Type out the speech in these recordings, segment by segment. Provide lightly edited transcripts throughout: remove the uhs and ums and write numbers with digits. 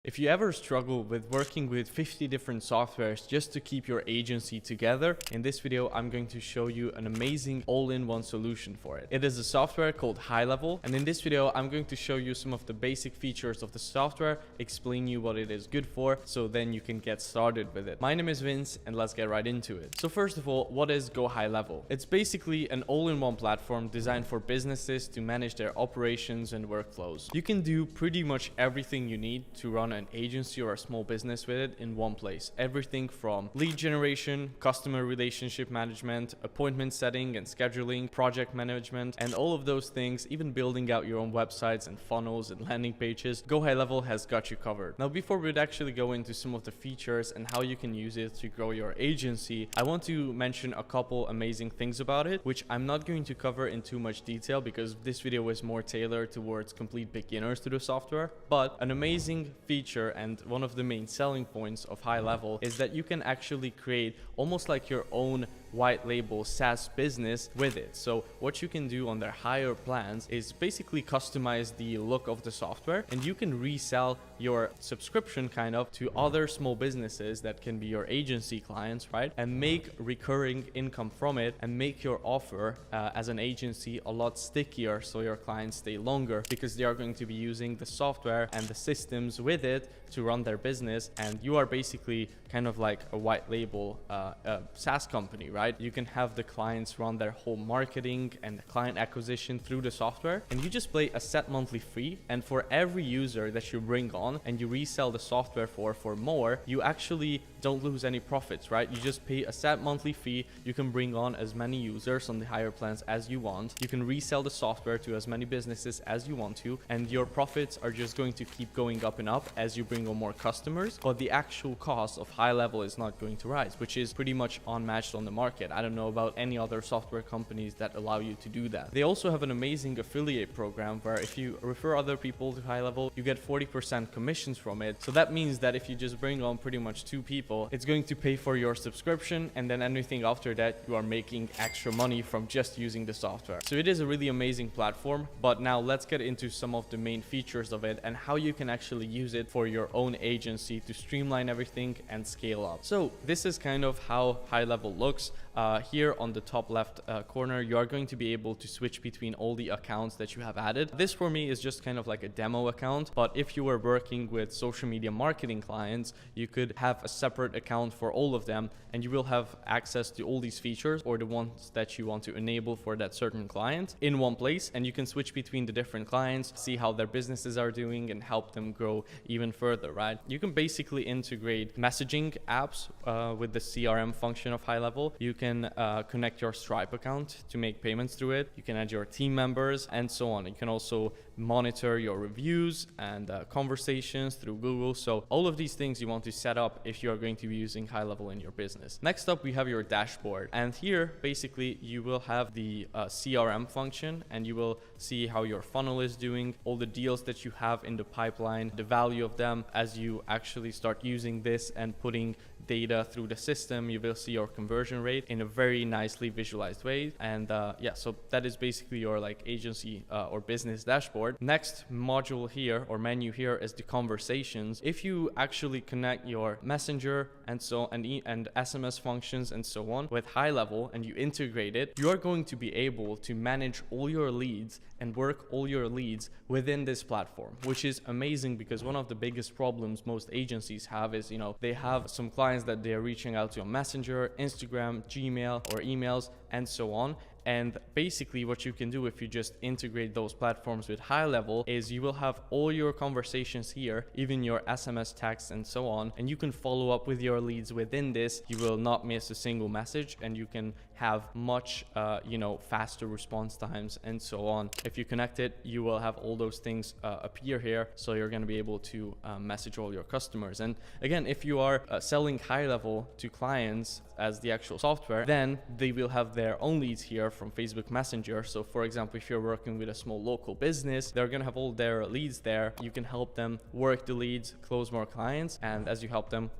If you ever struggle with working with 50 different softwares just to keep your agency together, in this video I'm going to show you an amazing all-in-one solution for it. It is a software called GoHighLevel, and in this video I'm going to show you some of the basic features of the software, explain you what it is good for, so then you can get started with it. My name is Vince, and let's get right into it. So first of all, what is GoHighLevel? It's basically an all-in-one platform designed for businesses to manage their operations and workflows. You can do pretty much everything you need to run an agency or a small business with it in one place. Everything from lead generation, customer relationship management, appointment setting and scheduling, project management, and all of those things, even building out your own websites and funnels and landing pages. GoHighLevel has got you covered. Now, before we'd actually go into some of the features and how you can use it to grow your agency, I want to mention a couple amazing things about it, which I'm not going to cover in too much detail because this video is more tailored towards complete beginners to the software. But an amazing feature and one of the main selling points of GoHighLevel is that you can actually create almost like your own white label SaaS business with it. So what you can do on their higher plans is basically customize the look of the software, and you can resell your subscription kind of to other small businesses that can be your agency clients, right? And make recurring income from it and make your offer as an agency a lot stickier, so your clients stay longer because they are going to be using the software and the systems with it to run their business, and you are basically kind of like a white label SaaS company, right? You can have the clients run their whole marketing and client acquisition through the software, and you just pay a set monthly fee, and for every user that you bring on and you resell the software for more, you actually don't lose any profits, right? You just pay a set monthly fee. You can bring on as many users on the higher plans as you want. You can resell the software to as many businesses as you want to, and your profits are just going to keep going up and up as you bring on more customers, but the actual cost of GoHighLevel is not going to rise, which is pretty much unmatched on the market. I don't know about any other software companies that allow you to do that. They also have an amazing affiliate program where if you refer other people to GoHighLevel, you get 40% commissions from it. So that means that if you just bring on pretty much 2 people, it's going to pay for your subscription, and then anything after that, you are making extra money from just using the software. So it is a really amazing platform, but now let's get into some of the main features of it and how you can actually use it for your own agency to streamline everything and scale up. So this is kind of how GoHighLevel looks. Here on the top left corner, you are going to be able to switch between all the accounts that you have added. This for me is just kind of like a demo account, but if you were working with social media marketing clients, you could have a separate account for all of them, and you will have access to all these features or the ones that you want to enable for that certain client in one place, and you can switch between the different clients, see how their businesses are doing and help them grow even further, right? You can basically integrate messaging apps with the CRM function of GoHighLevel. You can connect your Stripe account to make payments through it. You can add your team members and so on. You can also monitor your reviews and conversations through Google. So all of these things you want to set up if you are going to be using GoHighLevel in your business. Next up, we have your dashboard. And here, basically, you will have the CRM function, and you will see how your funnel is doing, all the deals that you have in the pipeline, the value of them. As you actually start using this and putting data through the system, you will see your conversion rate in a very nicely visualized way. And yeah, so that is basically your like agency or business dashboard. Next module here or menu here is the conversations. If you actually connect your messenger and so and SMS functions and so on with GoHighLevel and you integrate it, you are going to be able to manage all your leads and work all your leads within this platform, which is amazing because one of the biggest problems most agencies have is, you know, they have some clients that they are reaching out to on Messenger, Instagram, Gmail, or emails, and so on. And basically what you can do if you just integrate those platforms with GoHighLevel is you will have all your conversations here, even your SMS texts and so on, and you can follow up with your leads within this. You will not miss a single message, and you can have much faster response times and so on. If you connect it, you will have all those things appear here, so you're going to be able to message all your customers. And again, if you are selling GoHighLevel to clients as the actual software, then they will have their own leads here from Facebook Messenger. So for example, if you're working with a small local business, they're going to have all their leads there. You can help them work the leads, close more clients, and as you help them,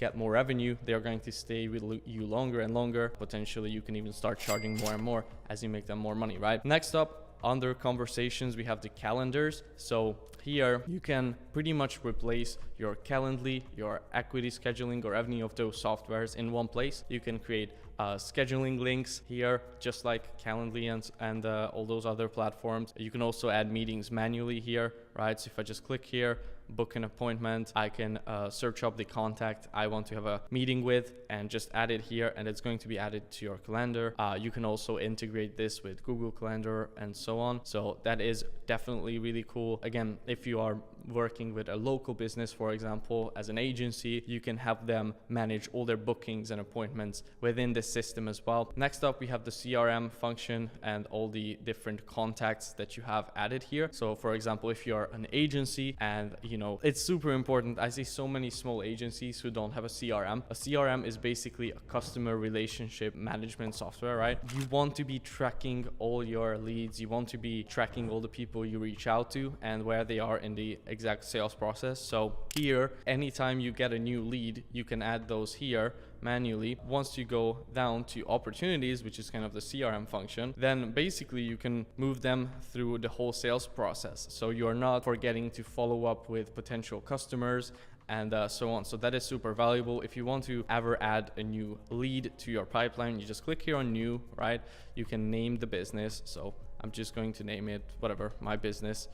get more revenue, they're going to stay with you longer and longer. Potentially you can even start charging more and more as you make them more money, right? Next up, Under conversations, we have the calendars. So here you can pretty much replace your Calendly, your equity scheduling, or any of those softwares in one place. You can create scheduling links here, just like Calendly and all those other platforms. You can also add meetings manually here, right? So if I just click here, book an appointment, I can search up the contact I want to have a meeting with and just add it here, and it's going to be added to your calendar. You can also integrate this with Google Calendar and so on. So that is definitely really cool. Again, if you are working with a local business, for example, as an agency, you can have them manage all their bookings and appointments within the system as well. Next up, we have the CRM function and all the different contacts that you have added here. So for example, if you're an agency and it's super important. I see so many small agencies who don't have a CRM. A CRM is basically a customer relationship management software, right? You want to be tracking all your leads. You want to be tracking all the people you reach out to and where they are in the exact sales process. So here, anytime you get a new lead, you can add those here manually. Once you go down to opportunities, which is kind of the CRM function, then basically you can move them through the whole sales process. So you're not forgetting to follow up with potential customers and so on. So that is super valuable. If you want to ever add a new lead to your pipeline, you just click here on new, right? You can name the business. So I'm just going to name it whatever, my business.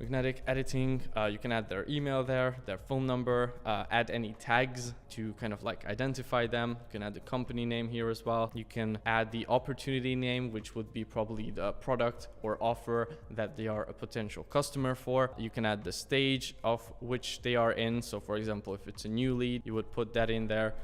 Magnetic editing, you can add their email there, their phone number, add any tags to kind of like identify them. You can add the company name here as well. You can add the opportunity name, which would be probably the product or offer that they are a potential customer for. You can add the stage of which they are in. So for example, if it's a new lead, you would put that in there.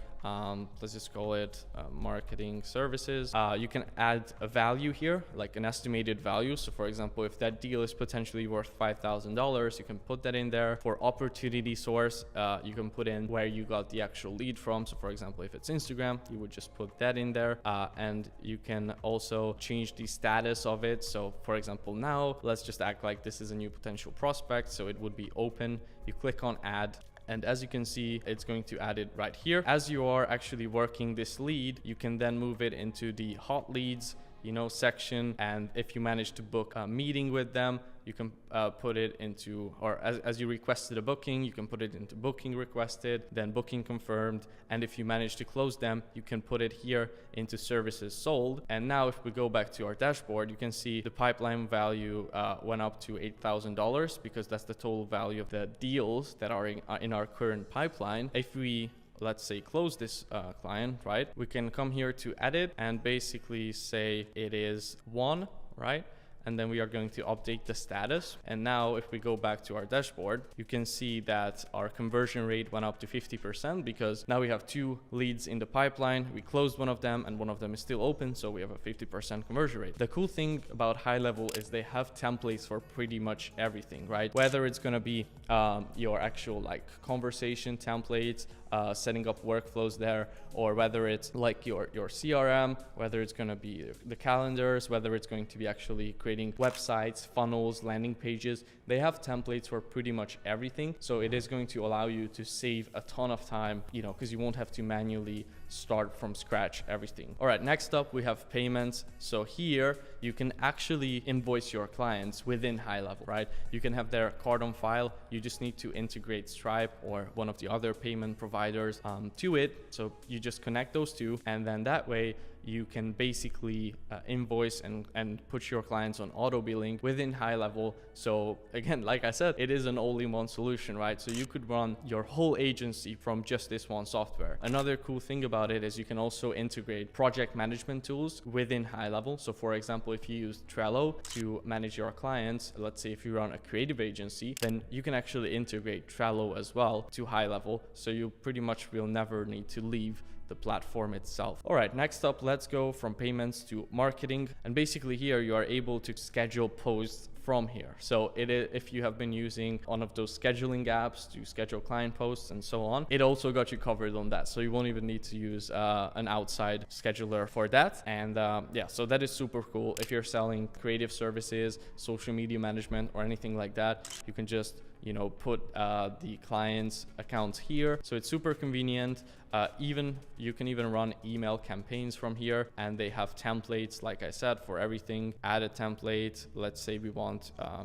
Let's just call it marketing services. You can add a value here, like an estimated value. So for example, if that deal is potentially worth $5,000, you can put that in there. For opportunity source, you can put in where you got the actual lead from. So for example, if it's Instagram, you would just put that in there. And you can also change the status of it. So for example, now let's just act like this is a new potential prospect. So it would be open. You click on add. And as you can see, it's going to add it right here. As you are actually working this lead, you can then move it into the hot leads, section. And if you manage to book a meeting with them, you can put it into, or as you requested a booking, you can put it into booking requested, then booking confirmed. And if you manage to close them, you can put it here into services sold. And now if we go back to our dashboard, you can see the pipeline value went up to $8,000 because that's the total value of the deals that are in our current pipeline. If we let's say close this client, right? We can come here to edit and basically say it is 1, right? And then we are going to update the status. And now if we go back to our dashboard, you can see that our conversion rate went up to 50% because now we have 2 leads in the pipeline. We closed one of them and one of them is still open. So we have a 50% conversion rate. The cool thing about GoHighLevel is they have templates for pretty much everything, right? Whether it's going to be your actual like conversation templates, setting up workflows there, or whether it's like your CRM, whether it's going to be the calendars, whether it's going to be actually creating websites, funnels, landing pages. They have templates for pretty much everything. So it is going to allow you to save a ton of time, because you won't have to manually start from scratch everything. All right, next up we have payments. So here you can actually invoice your clients within GoHighLevel, right? You can have their card on file. You just need to integrate Stripe or one of the other payment providers to it. So you just connect those two, and then that way you can basically invoice and put your clients on auto billing within GoHighLevel. So again, like I said, it is an all-in-one solution, right? So you could run your whole agency from just this one software. Another cool thing about it is you can also integrate project management tools within GoHighLevel. So for example, if you use Trello to manage your clients, let's say if you run a creative agency, then you can actually integrate Trello as well to GoHighLevel. So you pretty much will never need to leave the platform itself. All right, next up, let's go from payments to marketing. And basically here you are able to schedule posts from here. So if you have been using one of those scheduling apps to schedule client posts and so on, it also got you covered on that. So you won't even need to use an outside scheduler for that. And yeah, so that is super cool. If you're selling creative services, social media management, or anything like that, you can just put the client's accounts here. So it's super convenient. You can even run email campaigns from here, and they have templates, like I said, for everything. Add a template. Let's say we want a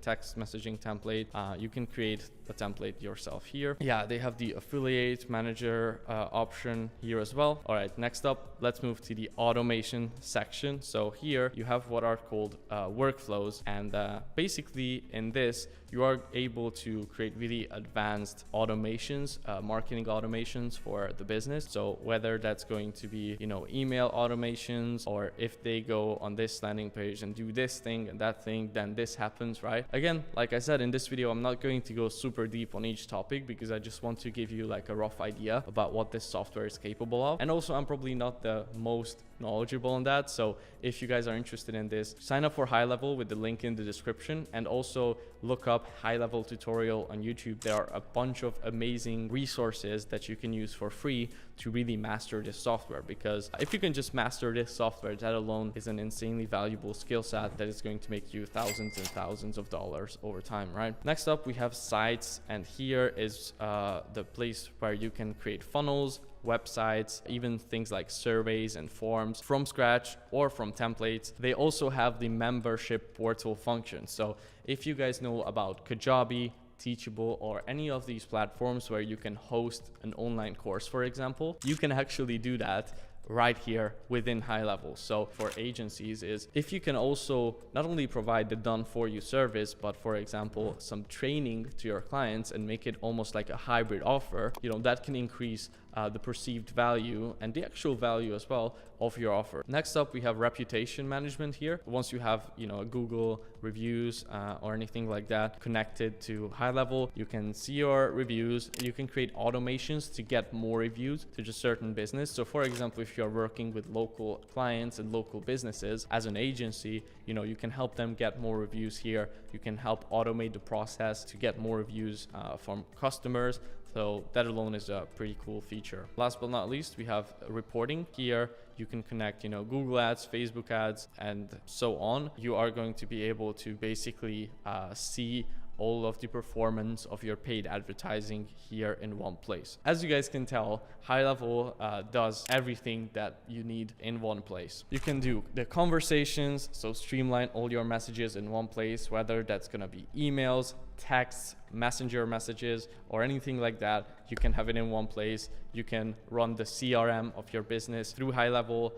text messaging template. You can create a template yourself here. Yeah, they have the affiliate manager option here as well. All right, next up, let's move to the automation section. So here you have what are called workflows, and basically in this you are able to create really advanced automations, marketing automations for the business. So whether that's going to be, email automations, or if they go on this landing page and do this thing and that thing, then this happens, right? Again, like I said, in this video, I'm not going to go super deep on each topic because I just want to give you like a rough idea about what this software is capable of. And also, I'm probably not the most knowledgeable on that. So if you guys are interested in this, sign up for GoHighLevel with the link in the description, and also look up GoHighLevel tutorial on YouTube. There are a bunch of amazing resources that you can use for free to really master this software, because if you can just master this software, that alone is an insanely valuable skill set that is going to make you thousands and thousands of dollars over time, right? Next up, we have sites, and here is the place where you can create funnels, websites, even things like surveys and forms from scratch or from templates. They also have the membership portal function. So if you guys know about Kajabi, Teachable, or any of these platforms where you can host an online course, for example, you can actually do that right here within GoHighLevel. So for agencies, is if you can also not only provide the done for you service, but for example some training to your clients and make it almost like a hybrid offer, that can increase the perceived value and the actual value as well of your offer. Next up, we have reputation management here. Once you have Google reviews or anything like that connected to GoHighLevel, you can see your reviews. You can create automations to get more reviews to just certain business. So for example, if you're working with local clients and local businesses as an agency, you can help them get more reviews here. You can help automate the process to get more reviews from customers. So that alone is a pretty cool feature. Last but not least, we have reporting. Here you can connect, Google ads, Facebook ads, and so on. You are going to be able to basically see all of the performance of your paid advertising here in one place. As you guys can tell, GoHighLevel does everything that you need in one place. You can do the conversations, so streamline all your messages in one place, whether that's gonna be emails, texts, messenger messages, or anything like that. You can have it in one place. You can run the CRM of your business through GoHighLevel.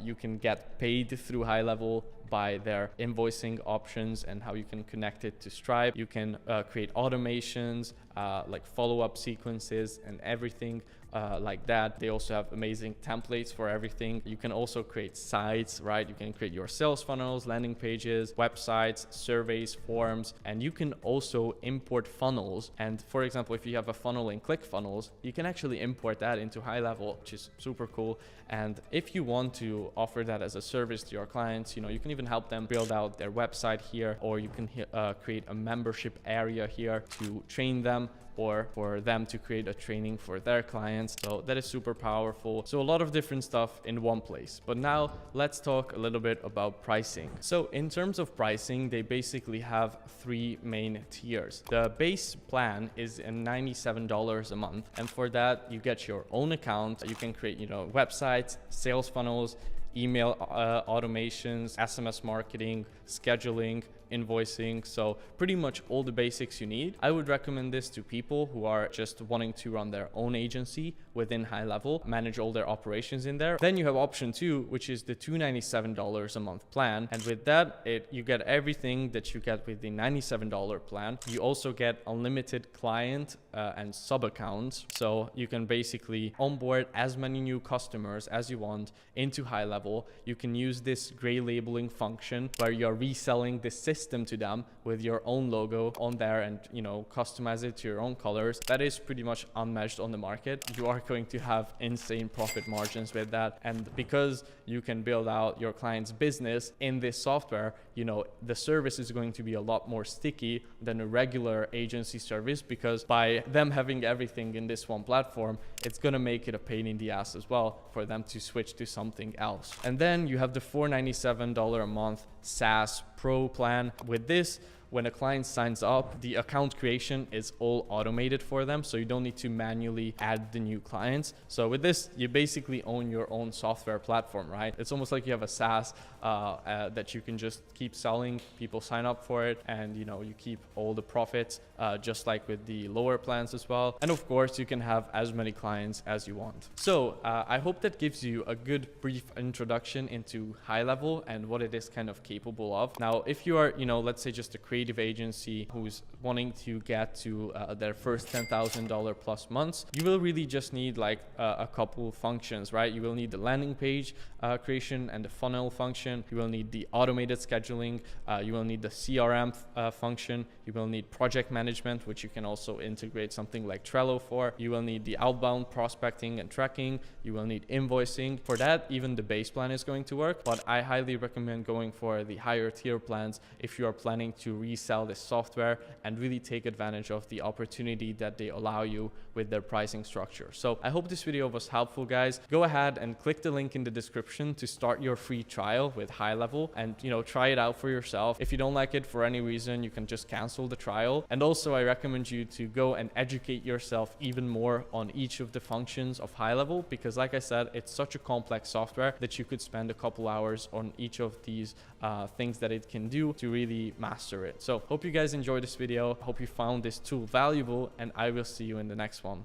You can get paid through GoHighLevel by their invoicing options and how you can connect it to Stripe. You can create automations, like follow-up sequences and everything like that. They also have amazing templates for everything. You can also create sites, right? You can create your sales funnels, landing pages, websites, surveys, forms, and you can also import funnels. And for example, if you have a funnel in ClickFunnels, you can actually import that into GoHighLevel, which is super cool. And if you want to offer that as a service to your clients, you can even help them build out their website here, or you can create a membership area here to train them, or for them to create a training for their clients. So that is super powerful. So a lot of different stuff in one place. But now let's talk a little bit about pricing. So in terms of pricing, they basically have three main tiers. The base plan is $97 a month. And for that, you get your own account. You can create, websites, sales funnels, email automations, SMS marketing, scheduling, invoicing. So pretty much all the basics you need. I would recommend this to people who are just wanting to run their own agency within GoHighLevel, manage all their operations in there. Then you have option 2, which is the $297 a month plan. And with that, you get everything that you get with the $97 plan. You also get unlimited client and sub accounts. So you can basically onboard as many new customers as you want into GoHighLevel. You can use this gray labeling function where you're reselling the system to them with your own logo on there, and customize it to your own colors. That is pretty much unmatched on the market. You are going to have insane profit margins with that, and because you can build out your client's business in this software, the service is going to be a lot more sticky than a regular agency service, because by them having everything in this one platform, it's going to make it a pain in the ass as well for them to switch to something else. And then you have the $497 a month SaaS Pro plan. With this, when a client signs up, the account creation is all automated for them, so you don't need to manually add the new clients. So with this, you basically own your own software platform, right? It's almost like you have a SaaS that you can just keep selling. People sign up for it, and you keep all the profits, just like with the lower plans as well. And of course, you can have as many clients as you want. So I hope that gives you a good brief introduction into HighLevel and what it is kind of capable of. Now, if you are, let's say just a creative agency who's wanting to get to their first $10,000 plus months, you will really just need like a couple functions, right? You will need the landing page creation and the funnel function. You will need the automated scheduling. You will need the CRM function. You will need project management, which you can also integrate something like Trello for. You will need the outbound prospecting and tracking. You will need invoicing. For that, even the base plan is going to work, but I highly recommend going for the higher tier plans if you are planning to resell this software and really take advantage of the opportunity that they allow you with their pricing structure. So I hope this video was helpful, guys. Go ahead and click the link in the description to start your free trial with HighLevel and try it out for yourself. If you don't like it for any reason, you can just cancel the trial. And also, I recommend you to go and educate yourself even more on each of the functions of HighLevel, because like I said, it's such a complex software that you could spend a couple hours on each of these things that it can do to really master it. So hope you guys enjoyed this video. Hope you found this tool valuable, and I will see you in the next one.